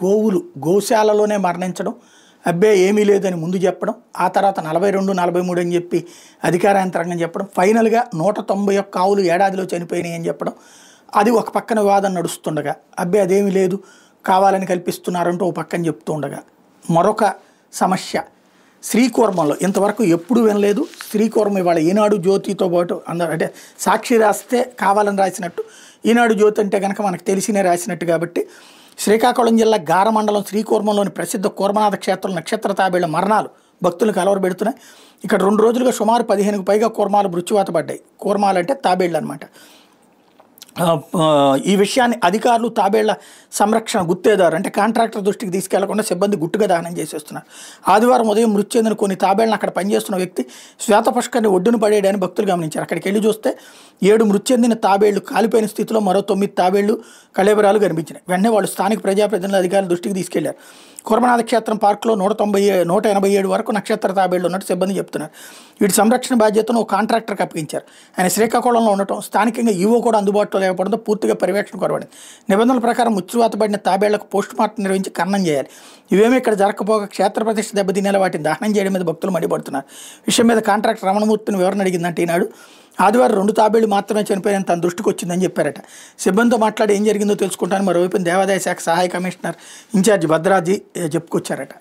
గోవులు గోశాలలోనే మరణించడం, అబ్బే ఏమీ లేదని ముందు చెప్పడం, ఆ తర్వాత 42, 43 అని చెప్పి అధికార యంత్రాంగం చెప్పడం, ఫైనల్గా 191 ఆవులు ఏడాదిలో చనిపోయినాయి అని చెప్పడం. అది ఒక పక్కన వివాదం నడుస్తుండగా, అబ్బే అదేమీ లేదు కావాలని కల్పిస్తున్నారంటూ ఒక పక్కన చెప్తూ ఉండగా, మరొక సమస్య శ్రీకూర్మంలో ఇంతవరకు ఎప్పుడు వినలేదు. శ్రీకూర్మం ఇవాళ ఈనాడు జ్యోతితో పాటు అందరూ అంటే సాక్షి రాస్తే కావాలని రాసినట్టు, ఈనాడు జ్యోతి అంటే కనుక మనకు తెలిసినే రాసినట్టు కాబట్టి శ్రీకాకుళం జిల్లా గారమండలం శ్రీకూర్మంలోని ప్రసిద్ధ కూర్మనాథ క్షేత్రం నక్షత్ర తాబేళ్ల మరణాలు భక్తులకు కలవరబెడుతున్నాయి. ఇక్కడ 2 రోజులుగా సుమారు 15కు పైగా కూర్మాలు మృత్యువాత పడ్డాయి. కూర్మాలు అంటే తాబేళ్ళు అనమాట. ఈ విషయాన్ని అధికారులు తాబేళ్ల సంరక్షణ గుత్తేదారు అంటే కాంట్రాక్టర్ దృష్టికి తీసుకెళ్లకుండా సిబ్బంది గుట్టుగా దహనం చేసేస్తున్నారు. ఆదివారం ఉదయం మృతి చెందిన కొన్ని తాబేళ్లను అక్కడ పనిచేస్తున్న వ్యక్తి శ్వేతపుష్కర్ని ఒడ్డున పడేయడాన్ని భక్తులు గమనించారు. అక్కడికి వెళ్ళి చూస్తే 7 మృతి చెందిన తాబేళ్లు కాలిపోయిన స్థితిలో మరో 9 తాబేళ్లు కళేబరాలు కనిపించినాయి. వెంటనే వాళ్ళు స్థానిక ప్రజాప్రతినిధుల అధికారుల దృష్టికి తీసుకెళ్లారు. కూర్మనాథ క్షేత్రం పార్కులో 187 వరకు నక్షత్ర తాబేళ్లు ఉన్నట్టు సిబ్బంది చెప్తున్నారు. వీటి సంరక్షణ బాధ్యతను ఒక కాంట్రాక్టర్కి అప్పగించారు. ఆయన శ్రీకాకుళంలో ఉండటం, స్థానికంగా ఈవో కూడా అందుబాటులో లేకపోవడంతో పూర్తిగా పర్యవేక్షణ కొరబడింది. నిబంధనల ప్రకారం మృత్యువాత పడిన తాబేళ్లకు పోస్ట్ మార్టం నిర్వహించి ఖననం చేయాలి. ఇవేమీ ఇక్కడ జరగకపోగా క్షేత్ర ప్రతిష్ఠ దెబ్బతినేలా వాటిని దహనం చేయడం మీద భక్తులు మండిపడుతున్నారు. విషయం మీద కాంట్రాక్టర్ రమణమూర్తిని వివరణ అడిగిందంటే ఈనాడు ఆదివారం 2 తాబేళ్లు మాత్రమే చనిపోయిన తన దృష్టికి వచ్చిందని చెప్పారట. సిబ్బందితో మాట్లాడి ఏం జరిగిందో తెలుసుకుంటాను మరోవైపు దేవాదాయ శాఖ సహాయ కమిషనర్ ఇన్ఛార్జి భద్రాజీ చెప్పుకొచ్చారట.